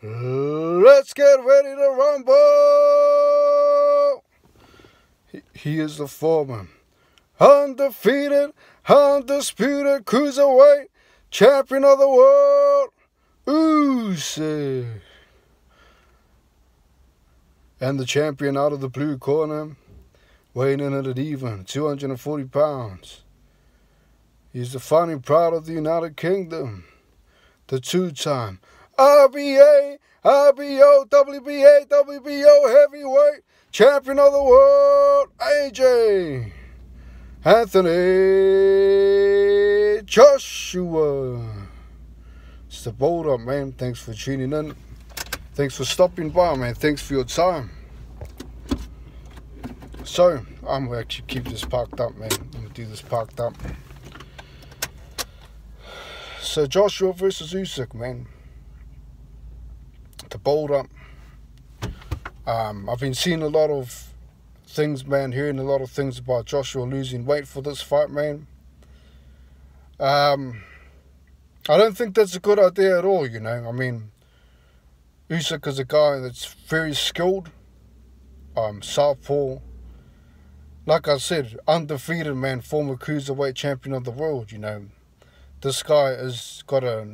Let's get ready to rumble. He is the foreman. Undefeated, undisputed cruiserweight champion of the world, USYK. And the champion out of the blue corner, weighing in at an even 240 pounds. He's the fighting pride of the United Kingdom, the two-time RBA, RBO, WBA, WBO heavyweight champion of the world, AJ Anthony Joshua. It's the Bold Up, man. Thanks for tuning in. Thanks for stopping by, man. Thanks for your time. So, I'm going to actually keep this parked up, man. I'm going to do this parked up. So, Joshua versus USYK, man. The Bold Up. I've been seeing a lot of things, man. Hearing a lot of things about Joshua losing weight for this fight, man. I don't think that's a good idea at all, you know. I mean, USYK is a guy that's very skilled. Southpaw. Like I said, undefeated, man. Former cruiserweight champion of the world, you know. This guy has got a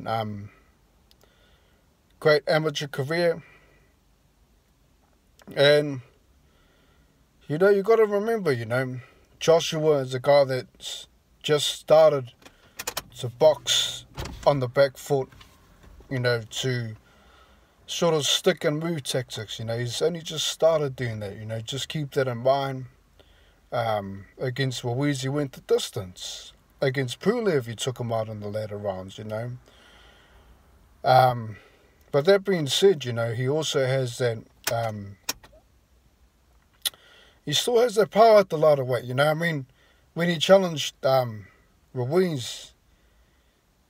great amateur career. And, you know, you got to remember, you know, Joshua is a guy that's just started to box on the back foot, you know, to sort of stick and move tactics, you know. He's only just started doing that, you know. Just keep that in mind. Against Ruiz, he went the distance. Against Pulev, he took him out in the later rounds, you know. But that being said, you know, he also has that, he still has that power at the lighter weight, you know. I mean, when he challenged Ruiz,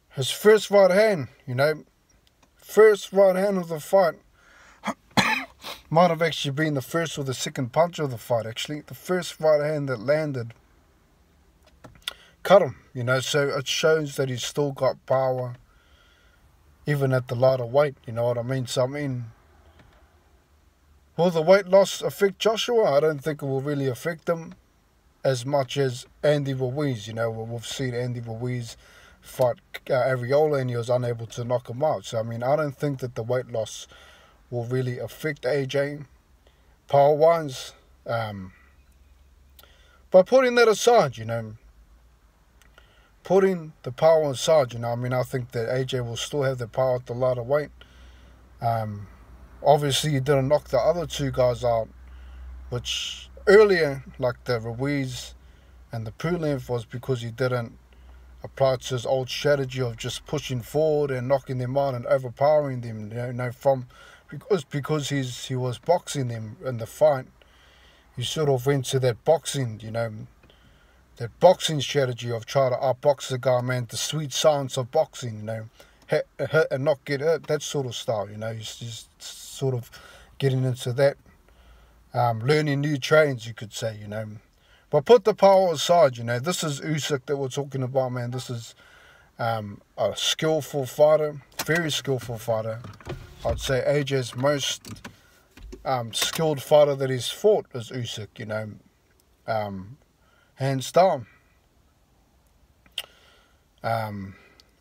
his first right hand, you know, first right hand of the fight, might have actually been the first or the second punch of the fight, actually. The first right hand that landed cut him, you know. So it shows that he's still got power, even at the lighter weight, you know what I mean? So, I mean, will the weight loss affect Joshua? I don't think it will really affect him as much as Andy Ruiz, you know. We've seen Andy Ruiz fight Ariola and he was unable to knock him out. So, I mean, I don't think that the weight loss will really affect AJ power-wise. But putting that aside, you know, putting the power aside, you know, I mean, I think that AJ will still have the power at the lighter weight. Obviously, he didn't knock the other two guys out, which earlier, like the Ruiz and the Pulev, was because he didn't apply to his old strategy of just pushing forward and knocking them out and overpowering them, you know, because he was boxing them in the fight. He sort of went to that boxing, you know, that boxing strategy of trying to outbox the guy, man, the sweet science of boxing, you know, hit and not get hurt, that sort of style, you know. He's sort of getting into that, learning new trades, you could say, you know. But put the power aside, you know, this is USYK that we're talking about, man. This is a skillful fighter, very skillful fighter. I'd say AJ's most skilled fighter that he's fought is USYK, you know, hands down.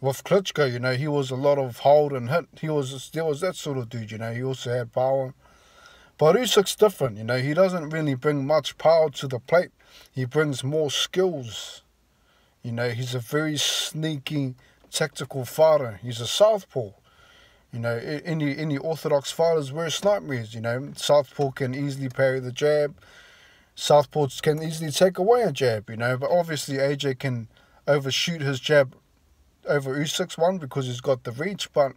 With Klitschko, you know, he was a lot of hold and hit. There was that sort of dude, you know. He also had power. But USYK's different, you know. He doesn't really bring much power to the plate. He brings more skills. You know, he's a very sneaky, tactical fighter. He's a southpaw. You know, any orthodox fighter's worst nightmares, you know. Southpaw can easily parry the jab. Southpaws can easily take away a jab, you know. But obviously AJ can overshoot his jab over USYK's one because he's got the reach. But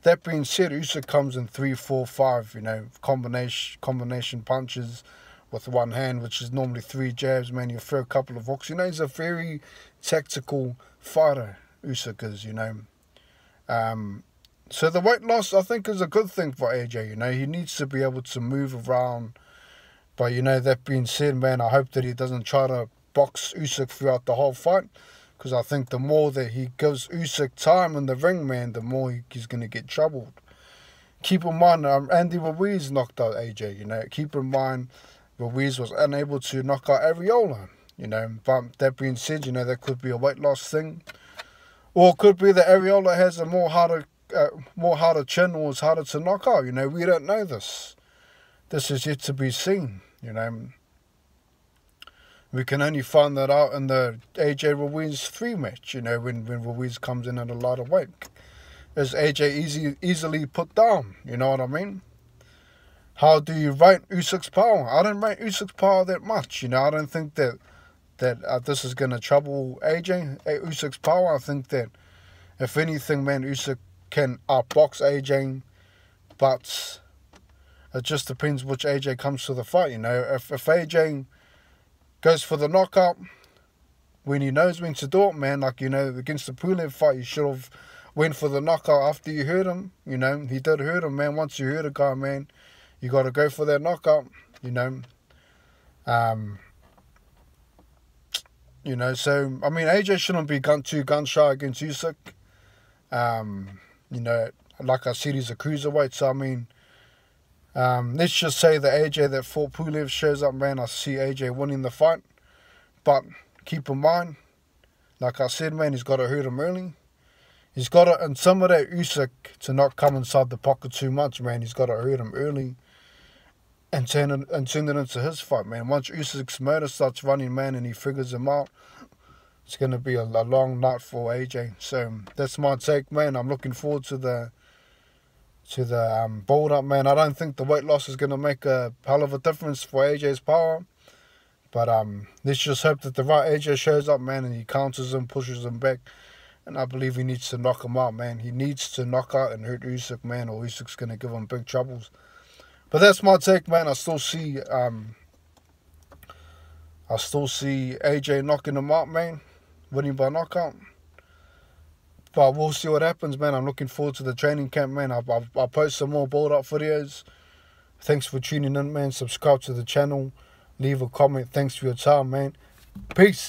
that being said, USYK comes in 3, 4, 5, you know, combination punches with one hand, which is normally 3 jabs, man. You throw a couple of hooks. You know, he's a very tactical fighter, USYK is, you know. So the weight loss, I think, is a good thing for AJ, you know. He needs to be able to move around. But, you know, that being said, man, I hope that he doesn't try to box USYK throughout the whole fight. Because I think the more that he gives USYK time in the ring, man, the more he's going to get troubled. keep in mind, Andy Ruiz knocked out AJ, you know. Keep in mind, Ruiz was unable to knock out Ariola, you know. But that being said, you know, that could be a weight loss thing. Or it could be that Ariola has a more harder chin, or is harder to knock out, you know. We don't know this. This is yet to be seen, you know. We can only find that out in the AJ Ruiz 3 match, you know, when Ruiz comes in at a lighter weight. Is AJ easily put down, you know what I mean? How do you rate USYK's power? I don't rate USYK's power that much, you know. I don't think that this is going to trouble USYK's power. I think that, if anything, man, USYK can outbox AJ, but it just depends which AJ comes to the fight, you know. If AJ goes for the knockout when he knows when to do it, man, like, you know, against the Pulev fight, he should have went for the knockout after you hurt him, you know. He did hurt him, man. Once you hurt a guy, man, you got to go for that knockout, you know. You know, so, I mean, AJ shouldn't be too gun-shy against USYK. You know, like I said, he's a cruiserweight, so, I mean, let's just say the AJ that fought Pulev shows up, man. I see AJ winning the fight. But keep in mind, like I said, man, he's got to hurt him early. He's got to intimidate USYK to not come inside the pocket too much, man. He's got to hurt him early and turn it into his fight, man. Once USYK's motor starts running, man, and he figures him out, it's going to be a long night for AJ. So that's my take, man. I'm looking forward to the build-up, man. I don't think the weight loss is going to make a hell of a difference for AJ's power. But let's just hope that the right AJ shows up, man, and he counters him, pushes him back. And I believe he needs to knock him out, man. He needs to knock out and hurt USYK, man, or USYK's going to give him big troubles. But that's my take, man. I still see AJ knocking him out, man, winning by knockout. But we'll see what happens, man. I'm looking forward to the training camp, man. I'll post some more build-up videos. Thanks for tuning in, man. Subscribe to the channel. Leave a comment. Thanks for your time, man. Peace.